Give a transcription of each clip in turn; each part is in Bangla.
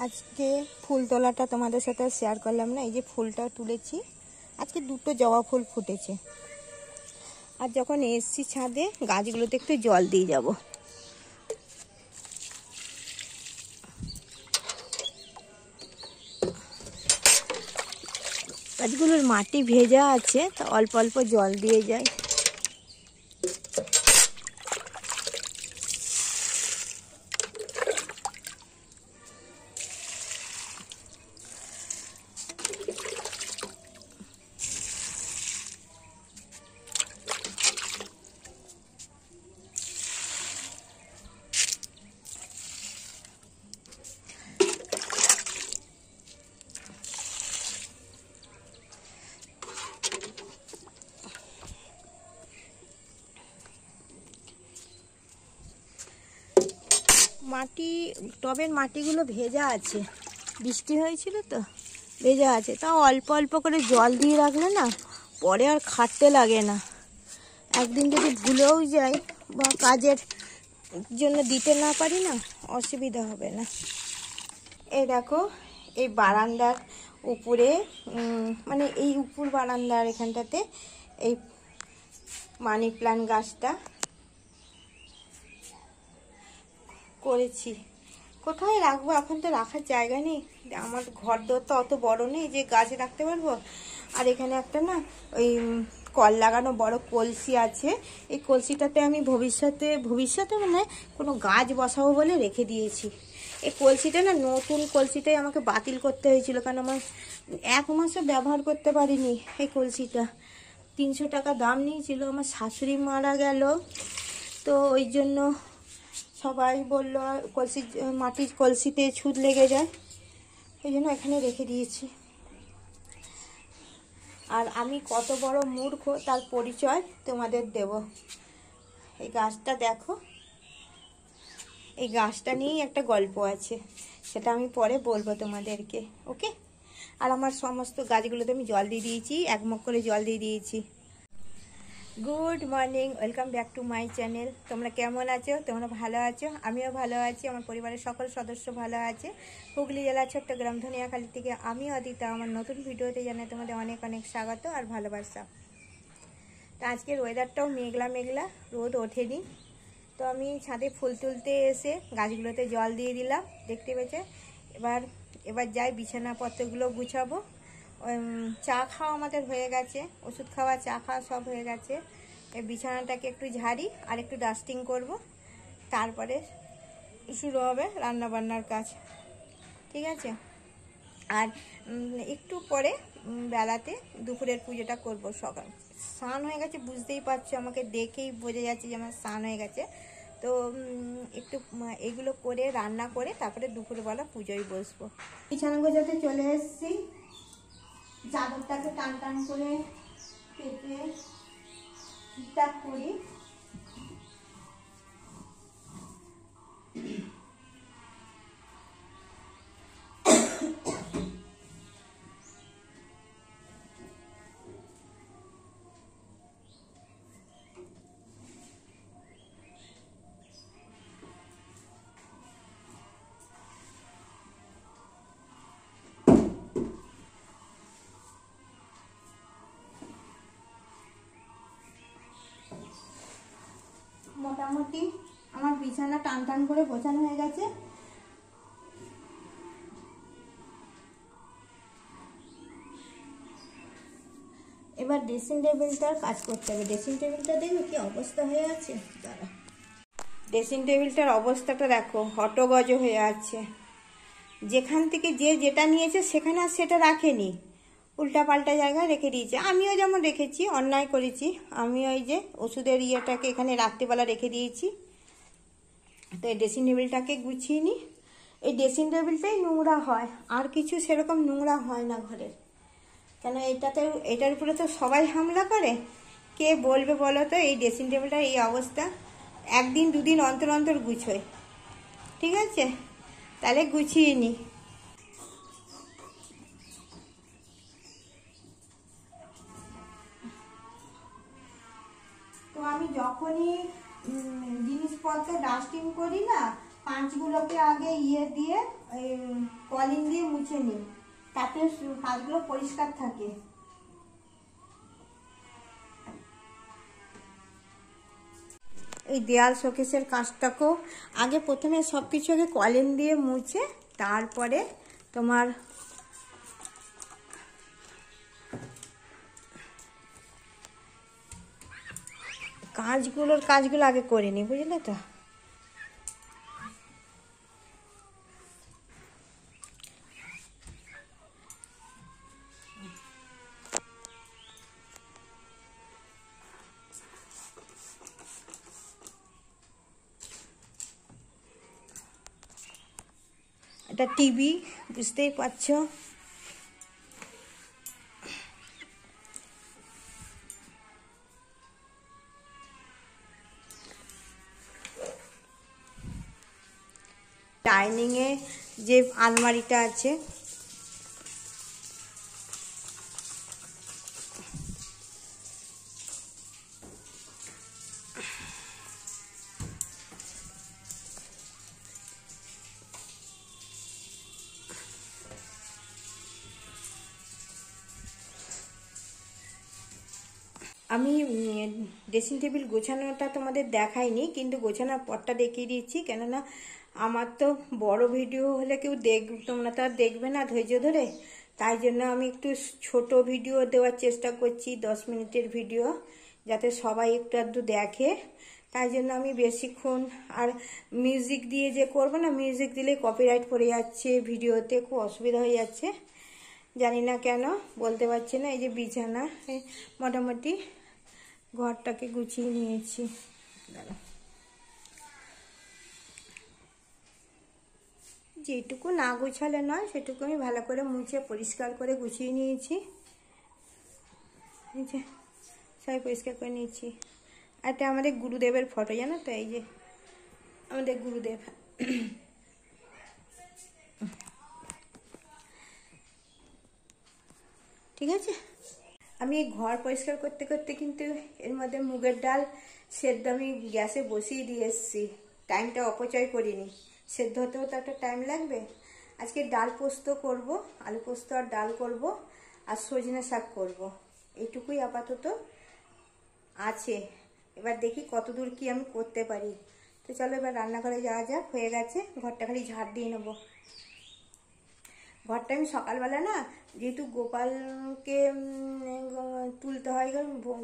আজকে ফুল তোলাটা তোমাদের সাথে শেয়ার করলাম না। এই যে ফুলটা তুলেছি, আজকে দুটো জবা ফুল ফুটেছে। আর যখন এসছি ছাদে, গাছগুলোতে একটু জল দিয়ে যাব। গাছগুলোর মাটি ভেজা আছে, তো অল্প অল্প জল দিয়ে যায়। মাটি, টবের মাটিগুলো ভেজা আছে, বৃষ্টি হয়েছিল তো ভেজা আছে। তাও অল্প অল্প করে জল দিয়ে রাখলে না, পরে আর খাটতে লাগে না। একদিন যদি ভুলেও যাই বা কাজের জন্য দিতে না পারি না, অসুবিধা হবে না। এই দেখো, এই বারান্দার উপরে মানে এই উপর বারান্দার এখানটাতে এই মানি প্ল্যান্ট গাছটা করেছি। কোথায় রাখবো, এখন তো রাখার জায়গা নেই। আমার ঘর দর তো অত বড় নেই যে গাছে রাখতে পারবো। আর এখানে একটা না ওই কল লাগানো বড় কলসি আছে। এই কলসিটাতে আমি ভবিষ্যতে মানে কোনো গাছ বসাবো বলে রেখে দিয়েছি। এই কলসিটা না, নতুন কলসিটাই আমাকে বাতিল করতে হয়েছিল, কারণ আমার 1 মাসও ব্যবহার করতে পারিনি। এই কলসিটা 300 টাকা দাম নিয়েছিল। আমার শাশুড়ি মারা গেল, তো ওই জন্য সবাই বলল মাটির কলসিতে ছুঁচ লেগে যায়, এই জন্য এখানে রেখে দিয়েছি। আর আমি কত বড় মূর্খ তার পরিচয় তোমাদের দেব। এই গাছটা দেখো, এই গাছটা নিয়েই একটা গল্প আছে, সেটা আমি পরে বলবো তোমাদেরকে, ওকে? আর আমার সমস্ত গাছগুলোতে আমি জল দিয়ে দিয়েছি, 1 মগ করে জল দিয়ে দিয়েছি। Good morning, welcome back to my channel. তোমরা কেমন আছো? তোমরা ভালো আছো? আমিও ভালো আছি, আমার পরিবারের সকল সদস্য ভালো আছে। হুগলি জেলার চট্টগ্রাম ধনিয়াখালী থেকে আমি অদিতা আমার নতুন ভিডিওতে জানাই তোমাদের অনেক অনেক স্বাগত আর ভালোবাসা। তো আজকের ওয়েদারটাও মেঘলা মেঘলা, রোদ ওঠেনি। তো আমি ছাদে ফুল তুলতে এসে গাছগুলোতে জল দিয়ে দিলাম, দেখতে পেয়েছে। এবার যাই বিছানাপত্রগুলো গুছাবো। চা খাওয়া আমাদের হয়ে গেছে, ওষুধ খাওয়া, চা খাওয়া সব হয়ে গেছে। এই বিছানাটাকে একটু ঝাড়ি আর একটু ডাস্টিং করব, তারপরে শুরু হবে রান্নাবান্নার কাজ, ঠিক আছে? আর একটু পরে বেলাতে দুপুরের পুজোটা করব। সকাল স্নান হয়ে গেছে, বুঝতেই পারছো, আমাকে দেখেই বোঝা যাচ্ছে যে আমার স্নান হয়ে গেছে। তো একটু এগুলো করে রান্না করে তারপরে দুপুরবেলা পুজোয় বসবো। বিছানা গোছাতে চলে এসেছি। চাদরটাকে টান টান করে পেতে ঠিকঠাক করি। মোটামুটি আমার বিছানা টান টান করে গোছানো হয়ে গেছে। এবার ড্রেসিং টেবিলটার কাজ করতে হবে। ড্রেসিং টেবিলটা দেখো কি অবস্থা হয়ে আছে, দাঁড়া। ড্রেসিং টেবিলটার অবস্থাটা দেখো, হটগজ হয়ে আছে। যেখান থেকে যে যেটা নিয়েছে সেখানে আর সেটা রাখেনি, উল্টা পাল্টা জায়গায় রেখে দিয়েছে। আমিও যেমন রেখেছি, অন্যায় করেছি। আমি ওই যে ওষুধের ইয়েটাকে এখানে রাত্রিবেলা রেখে দিয়েছি। তো এই ড্রেসিং টেবিলটাকে গুছিয়ে নিই। এই ড্রেসিং টেবিলটাই নোংরা হয়, আর কিছু সেরকম নোংরা হয় না ঘরের। কেন এটার উপরে তো সবাই হামলা করে, কে বলবে বলো তো? এই ড্রেসিং টেবিলটা এই অবস্থা, 1 দিন 2 দিন অন্তর অন্তর গুছোয়, ঠিক আছে? তাহলে গুছিয়ে নিই। তো আমি যখনই জিনিসপত্র ডাস্টিং করি না, পাঁচগুলোকে আগে দিয়ে কলিন দিয়ে মুছে নিই, তাতে হাতগুলো পরিষ্কার থাকে। এই দেয়াল শোকেসের কাজটাকেও আগে প্রথমে সব কিছু আগে কলিন দিয়ে মুছে তারপরে তোমার কাজগুলো আগে করে নি, বুঝলে তো। এটা টিভি, বুঝতেই পারছো। ডাইনিংয়ে যে আলমারিটা আছে, আমি ড্রেসিং টেবিল গোছানোটা তোমাদের দেখাইনি, কিন্তু গোছানোর পরটা দেখিয়ে দিচ্ছি। কেননা আমার তো বড় ভিডিও হলে কেউ তোমরা তো আর দেখবে না ধৈর্য ধরে, তাই জন্য আমি একটু ছোট ভিডিও দেওয়ার চেষ্টা করছি, 10 মিনিটের ভিডিও, যাতে সবাই একটু আধটু দেখে। তাই জন্য আমি বেশিক্ষণ আর মিউজিক দিয়ে যে করবো না, মিউজিক দিলে কপিরাইট পড়ে যাচ্ছে, ভিডিওতে খুব অসুবিধা হয়ে যাচ্ছে, জানি না কেন, বলতে পারছি না। এই যে বিছানা, মোটামুটি ঘরটাকে গুছিয়ে নিয়েছি। যেটুকু না গুছালে নয় সেটুকু আমি ভালো করে মুছে পরিষ্কার করে গুছিয়ে নিয়েছি। এই যে সবাই পরিষ্কার করে নিয়েছি। আর এটা আমাদের গুরুদেবের ফটো, জানো তো, এই যে আমাদের গুরুদেব। ঠিক আছে, আমি ঘর পরিষ্কার করতে করতে কিন্তু এর মধ্যে মুগের ডাল সেদ্ধ আমি গ্যাসে বসিয়ে দিয়ে এসেছি, টাইমটা অপচয় করিনি। সেদ্ধ হতেও তো একটা টাইম লাগবে। আজকে ডাল পোস্ত করব, আলু পোস্ত আর ডাল করব, আর সজনে শাক করব, এইটুকুই আপাতত আছে। এবার দেখি কতদূর কি আমি করতে পারি। তো চলো এবার রান্নাঘরে যাওয়া যাক। হয়ে গেছে, ঘরটা খালি ঝাড় দিয়ে নেবো। ঘরটা আমি সকালবেলা না, যেহেতু গোপালকে তুলতে হয়,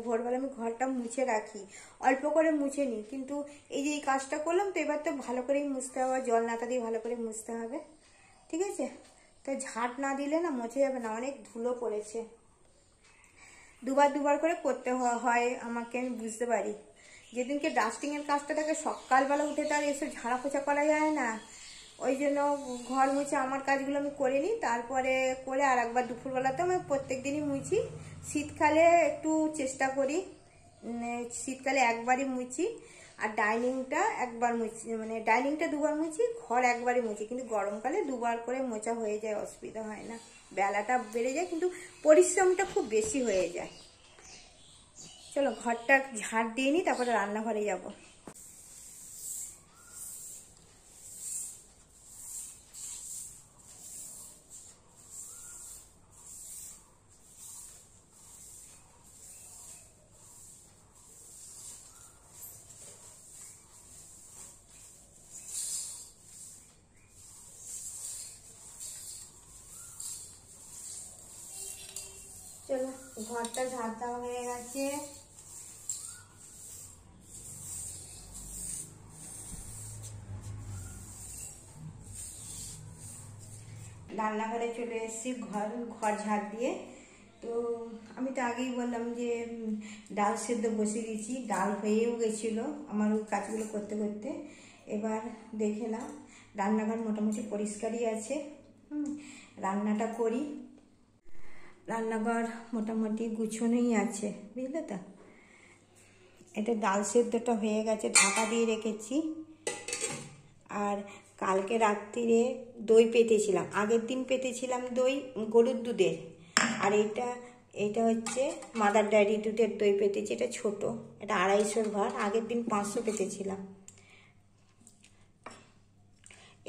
ভোরবেলা আমি ঘরটা মুছে রাখি, অল্প করে মুছে নিই। কিন্তু এই যে এই কাজটা করলাম, তো এবার তো ভালো করেই মুছতে হবে, জল নাতা দিয়ে ভালো করে মুছতে হবে। ঠিক আছে, তো ঝাড় না দিলে না মোছা যাবে না, অনেক ধুলো পড়েছে। দুবার করে করতে হয় আমাকে, আমি বুঝতে পারি। যেদিনকে ডাস্টিংয়ের কাজটা থাকে সকালবেলা উঠে তার এসব ঝাড়া পোছা করা যায় না, ওই জন্য ঘর মুছে আমার কাজগুলো আমি করে নিই, তারপরে করে আর একবার দুপুরবেলাতে আমি প্রত্যেক দিনই মুছি। শীতকালে একটু চেষ্টা করি, শীতকালে একবারই মুছি, আর ডাইনিংটা একবার মুছি, মানে ডাইনিংটা দুবার মুছি, ঘর একবারই মুছি। কিন্তু গরমকালে দুবার করে মোছা হয়ে যায়, অসুবিধা হয় না। বেলাটা বেড়ে যায় কিন্তু পরিশ্রমটা খুব বেশি হয়ে যায়। চলো ঘরটা ঝাড় দিয়ে নিই, তারপরে রান্নাঘরে যাবো। চলো ঘরটা ঝাড় দেওয়া হয়ে গেছে। রান্নাঘরে চলে এসেছি ঘর ঝাড় দিয়ে। তো আমি তো আগেই বললাম যে ডাল সেদ্ধ বসিয়ে দিয়েছি, ডাল হয়েও গেছিলো আমার ওই কাজগুলো করতে করতে। এবার দেখে নাও রান্নাঘর মোটামুটি পরিষ্কারই আছে। রান্নাটা করি। রান্নাঘর মোটামুটি গুছানোই আছে, বুঝলে তো। এটা ডাল সেদ্ধটা হয়ে গেছে, ঢাকা দিয়ে রেখেছি। আর কালকে রাত্রিরে দই পেতেছিলাম, আগের দিন পেতেছিলাম দই গরুর দুধের, আর এইটা হচ্ছে মাদার ডেয়ারি দুধের দই পেতেছি। এটা ছোট, এটা 250 ভার, আগের দিন 500 পেতেছিলাম।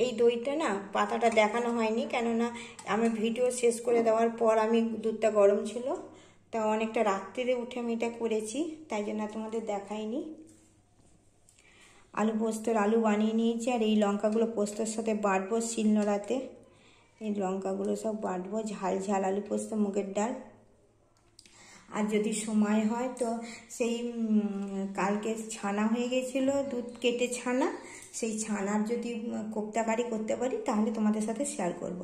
এই দইটা না পাতাটা দেখানো হয়নি, কেননা আমি ভিডিও শেষ করে দেওয়ার পর আমি দুধটা গরম ছিল, তা অনেকটা রাত্রিরে উঠে আমি এটা করেছি, তাই জন্য তোমাদের দেখাইনি। আলু পোস্তর আলু বানিয়ে নিয়েছি, আর এই লঙ্কাগুলো পোস্তর সাথে বাটবো শিলনোড়াতে। এই লঙ্কাগুলো সব বাটবো, ঝাল ঝাল আলু পোস্ত মুগের ডাল। আর যদি সময় হয় তো সেই কালকে ছানা হয়ে গেছিলো, দুধ কেটে ছানা, সেই ছানার যদি কোপ্তা কারি করতে পারি তাহলে তোমাদের সাথে শেয়ার করব।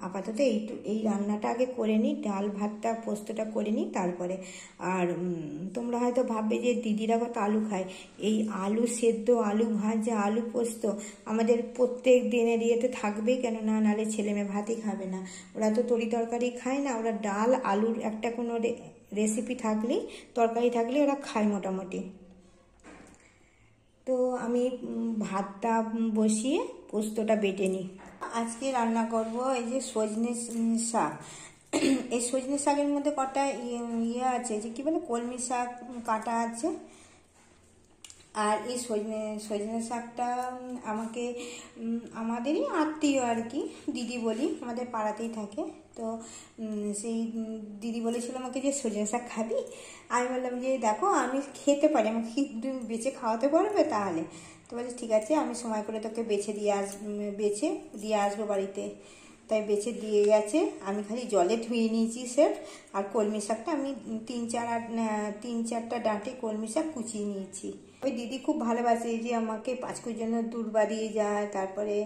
আপাতত এই রান্নাটা আগে করে নিই, ডাল ভাতটা পোস্তটা করে নিই তারপরে। আর তোমরা হয়তো ভাববে যে দিদিরা কত আলু খায়। এই আলু সেদ্ধ, আলু ভাজা, আলু পোস্ত আমাদের প্রত্যেক দিনের ইয়েতে থাকবেই, কেন না নাহলে ছেলেমেয়ে ভাতই খাবে না। ওরা তো তরি তরকারি খায় না, ওরা ডাল আলুর একটা কোনো রেসিপি থাকলেই, তরকারি থাকলে ওরা খায় মোটামুটি। তো আমি ভাতটা বসিয়ে পোস্তটা বেটে নিই। আজকে রান্না করব এই যে সজনে শাক। এই সজনে শাকের মধ্যে কটা ইয়ে আছে, যে কী বলে কলমি শাক কাটা আছে। আর এই সজনে শাকটা আমাকে আমাদেরই আত্মীয় আর কি, দিদি বলি, আমাদের পাড়াতেই থাকে। তো সেই দিদি বলেছিল আমাকে যে সজনে শাক খাবি। আমি বললাম যে দেখো আমি খেতে পারি, আমাকে কি বেছে খাওয়াতে পারবে তাহলে? তো বলছে ঠিক আছে, আমি সময় করে তোকে বেছে দিয়ে আসবো বাড়িতে। তাই বেছে দিয়ে গেছে, আমি খালি জলে ধুয়ে নিয়েছি সেট। আর কলমি শাকটা আমি তিন চারটা ডাঁটে কলমি শাক কুচিয়ে নিয়েছি। ওই দিদি খুব ভালোবাসে, যে আমাকে পাঁচকুর জন্য দূর্বা দিয়ে যায়, তারপরে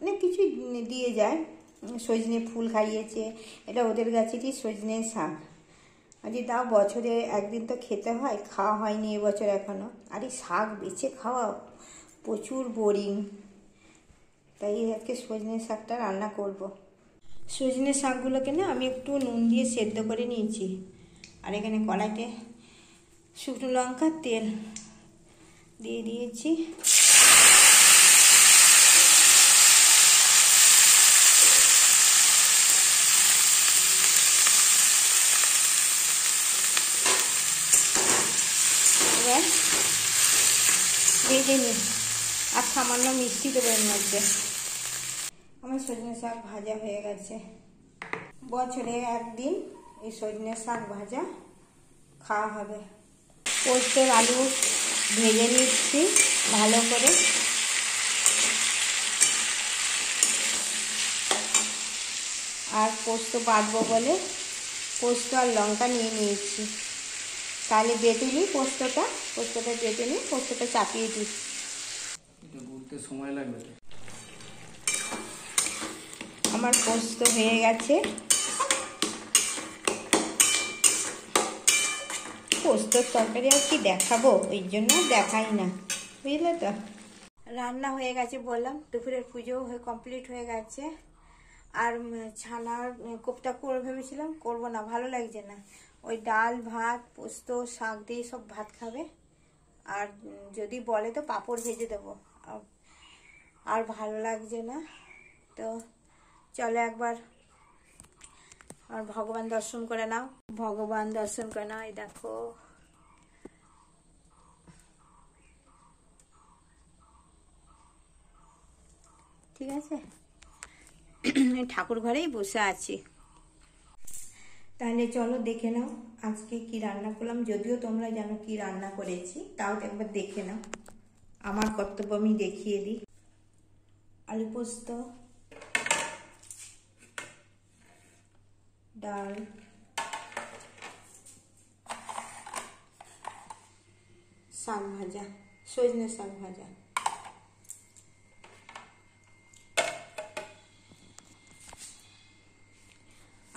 অনেক কিছুই দিয়ে যায়, সজনে ফুল খাইয়েছে। এটা ওদের গাছেরই সজনে শাক। আর যে তাও বছরে একদিন তো খেতে হয়, খাওয়া হয়নি এবছর এখনও। আর এই শাক বেছে খাওয়া প্রচুর বোরিং, তাই আজকে সজনে শাকটা রান্না করব। সজনে শাকগুলোকে না আমি একটু নুন দিয়ে সেদ্ধ করে নিয়েছি। আর এখানে কড়াইতে শুকনো লঙ্কা তেল দিয়ে দিয়েছি। এবার ভেজে নিই, আর সামান্য মিষ্টি দেবো এর মধ্যে। আমার সজনে শাক ভাজা হয়ে গেছে। বছরে একদিন এই সজনে শাক ভাজা খাওয়া হবে। পোস্তের আলু ভেজে নিচ্ছি ভালো করে। আর পোস্ত বাটবো বলে পোস্ত আর লঙ্কা নিয়ে নিয়েছি। তাহলে বেটে নিই পোস্তটা বেটে নিই, পোস্তটা চাপিয়ে দিই। সময় লাগবে। আমার পোস্ত হয়ে গেছে। পোস্তর তরকারি আর কি দেখাবো, ওই জন্য দেখাই না, বুঝলে তো। রান্না হয়ে গেছে বললাম, দুপুরের পুজো কমপ্লিট হয়ে গেছে। আর ছানার কোপ্তা করে ভেবেছিলাম, করবো না, ভালো লাগছে না। ওই ডাল ভাত পোস্ত শাক দিয়ে সব ভাত খাবে। আর যদি বলে তো পাঁপড় ভেজে দেবো, আর ভালো লাগছে না। তো চলো একবার আর ভগবান দর্শন করে নাও, এই দেখো। ঠিক আছে, ঠাকুর ঘরেই বসে আছি। তাহলে চলো দেখে নাও আজকে কি রান্না করলাম। যদিও তোমরা জানো কি রান্না করেছি, তাও একবার দেখে নাও। আমার কর্তব্য আমি দেখিয়ে দিই। আলু পোস্ত, ডাল, শাক ভাজা, সজনে শাক ভাজা।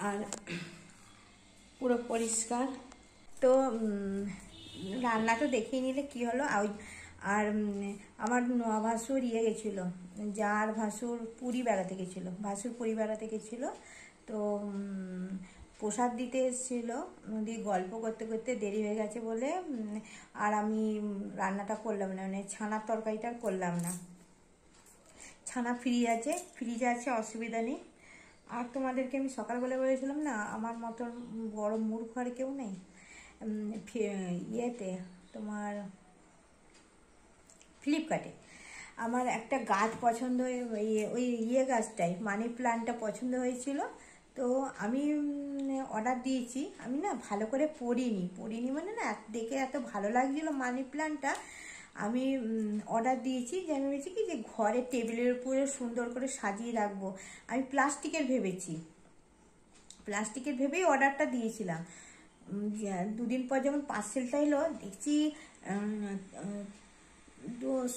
আর পুরো পরিষ্কার। তো রান্না তো দেখিয়ে নিলে কি হলো। আর আমার ভাসুর গেছিলো, যার ভাসুর পুরী বেড়াতে গেছিলো, তো প্রসাদ দিতে এসেছিলো। দিয়ে গল্প করতে করতে দেরি হয়ে গেছে বলে আর আমি রান্নাটা করলাম না, মানে ছানার তরকারিটা করলাম না। ছানা ফ্রিজে আছে, অসুবিধা নেই। আর তোমাদেরকে আমি সকালবেলা বলেছিলাম না, আমার মতন বড় মূর্খ আর কেউ নেই। তোমার ফ্লিপকার্টে আমার একটা গাছ পছন্দ ওই গাছটাই, মানি প্ল্যান্টটা পছন্দ হয়েছিল। তো আমি অর্ডার দিয়েছি। আমি না ভালো করে পড়িনি মানে না, দেখে এত ভালো লাগছিল মানি প্ল্যান্টটা, আমি অর্ডার দিয়েছি। যে আমি ভেবেছি কি যে ঘরে টেবিলের উপরে সুন্দর করে সাজিয়ে রাখবো। আমি প্লাস্টিকের ভেবেই অর্ডারটা দিয়েছিলাম। দুদিন পর যখন পার্সেলটা এলো দেখছি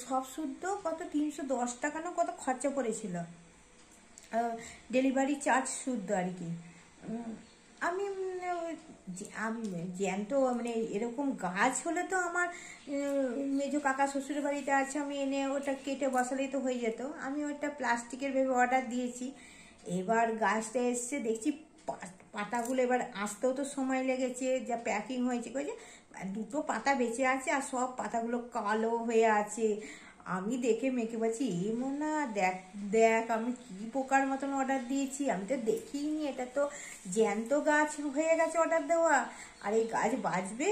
সব শুদ্ধ কত 310 টাকা না কত খরচা পড়েছিল, ডেলিভারি চার্জ শুদ্ধ আর কি। আমি জ্যান্ত মানে এরকম গাছ হলে তো আমার মেজো কাকা শ্বশুরের বাড়িতে আছে, আমি এনে ওটা কেটে বসালেই তো হয়ে যেত। আমি ওটা প্লাস্টিকের ভেবে অর্ডার দিয়েছি। এবার গাছটা এসছে দেখছি পাতাগুলো এবার আসতেও তো সময় লেগেছে, যা প্যাকিং হয়েছে কয়েছে, দুটো পাতা বেঁচে আছে আর সব পাতাগুলো কালো হয়ে আছে। আমি দেখে মেয়েকে বলছি না দেখ দেখ আমি কি পোকার মতন অর্ডার দিয়েছি, আমি তো দেখিনি, এটা তো জ্যান্ত গাছ হয়ে গেছে অর্ডার দেওয়া, আর এই গাছ বাঁচবে?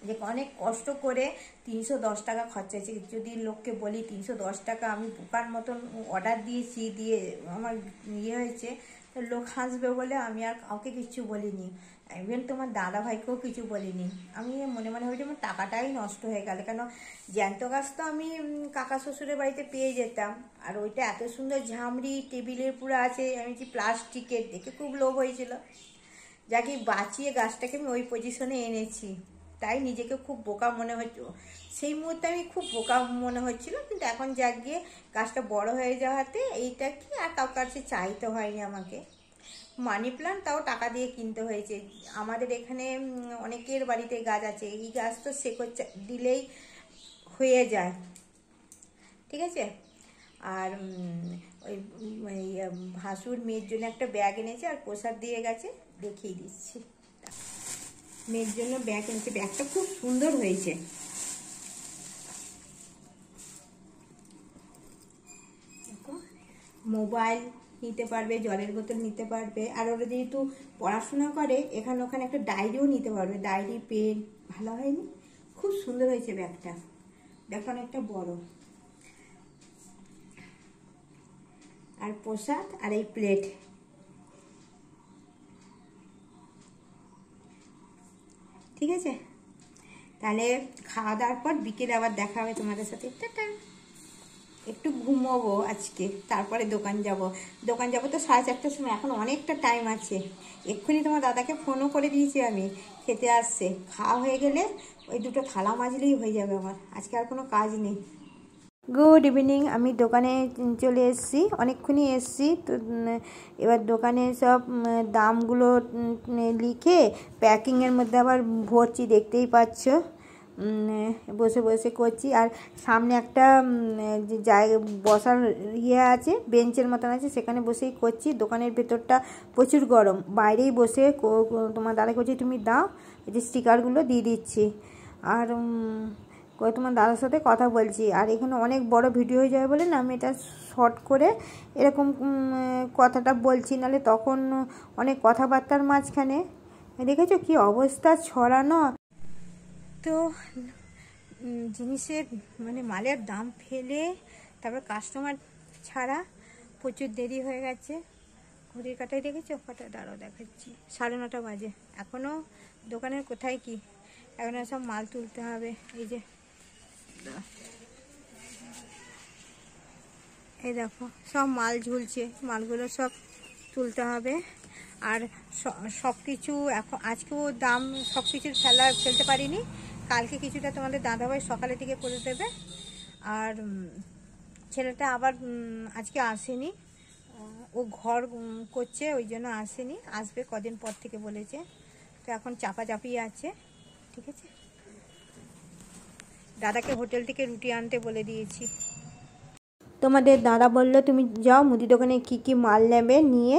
যে অনেক কষ্ট করে 310 টাকা খরচা হয়েছে। যদি লোককে বলি 310 টাকা আমি পোকার মতন অর্ডার দিয়েছি, দিয়ে আমার হয়েছে, তো লোক হাসবে বলে আমি আর কাউকে কিছু বলিনি, ইভেন তোমার দাদা ভাইকেও কিছু বলিনি। আমি মনে ভাবছি আমার টাকাটাই নষ্ট হয়ে গেল, কেন জ্যান্ত গাছ তো আমি কাকা শ্বশুরের বাড়িতে পেয়ে যেতাম, আর ওইটা এত সুন্দর ঝামড়ি টেবিলের পুরো আছে, আমি প্লাস্টিকের দেখে খুব লোভ হয়েছিল। যাকে বাঁচিয়ে গাছটাকে আমি ওই পজিশনে এনেছি, তাই নিজেকে খুব বোকা মনে হচ্ছিল সেই মুহূর্তে, আমি খুব বোকা মনে হচ্ছিল। কিন্তু এখন যাক গিয়ে গাছটা বড় হয়ে যাওয়াতে এইটা কি আর কারোর কাছে চাইতে হয়নি আমাকে। মানি প্ল্যান্ট তাও টাকা দিয়ে কিনতে হয়েছে। আমাদের এখানে অনেকের বাড়িতে গাছ আছে, এই গাছ তো শেকড় দিলেই হয়ে যায়, ঠিক আছে। আর ওই ভাসুর মেয়ের জন্য একটা ব্যাগ এনেছে আর প্রসাদ দিয়ে গেছে, দেখিয়ে দিচ্ছি। মেয়ের জন্য ব্যাগ এনেছে, ব্যাগটা খুব সুন্দর হয়েছে। মোবাইল নিতে পারবে, জলের বোতল নিতে পারবে, আর ওরা যেহেতু পড়াশোনা করে এখানে ওখানে একটা ডায়েরিও নিতে পারবে, ডায়েরি পেন। ভালো হয়নি? খুব সুন্দর হয়েছে ব্যাগটা, ব্যাগটা অনেকটা বড়। আর প্রসাদ আর এই প্লেট। ঠিক আছে, তাহলে খাওয়া দাওয়ার পর বিকেলে আবার দেখা হবে তোমাদের সাথে। টাটা। একটু ঘুমোবো আজকে, তারপরে দোকান যাব তো 4:30টার সময়, এখন অনেকটা টাইম আছে। এক্ষুনি তোমার দাদাকে ফোনও করে দিয়েছি আমি, খেতে আসছে। খাওয়া হয়ে গেলে ওই দুটো থালা মাজলেই হয়ে যাবে আমার, আজকে আর কোনো কাজ নেই। Good evening. আমি দোকানে চলে এসেছি, অনেকক্ষণই এসেছি। তো এবার দোকানে সব দামগুলো লিখে প্যাকিংয়ের মধ্যে আবার ভরছি, দেখতেই পাচ্ছ। বসে বসে করছি, আর সামনে একটা জায়গা বসার আছে, বেঞ্চের মতন আছে, সেখানে বসেই করছি। দোকানের ভেতরটা প্রচুর গরম, বাইরেই বসে তোমার দাদা করছি তুমি দাও, এই যে স্টিকারগুলো দিয়ে দিচ্ছি। আর তোমার দাদার সাথে কথা বলছি। আর এখানে অনেক বড় ভিডিও হয়ে যাবে বলে না আমি এটা শর্ট করে এরকম কথাটা বলছি, নাহলে তখন অনেক কথাবার্তার মাঝখানে দেখেছো কি অবস্থা ছড়ানো। তো জিনিসের মানে মালের দাম ফেলে তারপর কাস্টমার ছাড়া প্রচুর দেরি হয়ে গেছে। ঘড়ির কাটায় দেখেছো কটা? দাঁড়াও দেখাচ্ছি, 9:30 বাজে, এখনও দোকানের কোথায় কি, এখন সব মাল তুলতে হবে। এই যে এই দেখো সব মাল ঝুলছে, মালগুলো সব তুলতে হবে। আর সব কিছু এখন আজকেও দাম সব কিছুর ফেলতে পারিনি, কালকে কিছুটা তোমাদের দাদাভাই সকালের দিকে করে দেবে। আর ছেলেটা আবার আজকে আসেনি, ও ঘর করছে ওই জন্য আসেনি, আসবে কদিন পর থেকে বলেছে। তো এখন চাপাচাপি আছে, ঠিক আছে। দাদাকে হোটেল থেকে রুটি আনতে বলে দিয়েছি। তোমাদের দাদা বললো তুমি যাও মুদি দোকানে কি কি মাল নেবে নিয়ে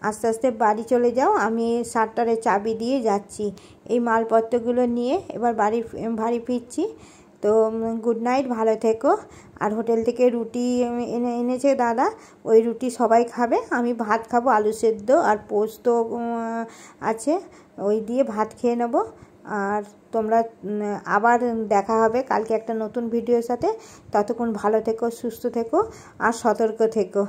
আস্তে আস্তে বাড়ি চলে যাও, আমি শাটারের চাবি দিয়ে যাচ্ছি। এই মালপত্রগুলো নিয়ে এবার বাড়ি ফিরছি। তো গুড নাইট, ভালো থেকো। আর হোটেল থেকে রুটি এনেছে দাদা, ওই রুটি সবাই খাবে, আমি ভাত খাবো, আলু সেদ্ধ আর পোস্ত আছে, ওই দিয়ে ভাত খেয়ে নেবো। আর তোমরা আবার দেখা হবে কালকে একটা নতুন ভিডিওর সাথে। ততক্ষণ ভালো থেকো, সুস্থ থেকো আর সতর্ক থেকো।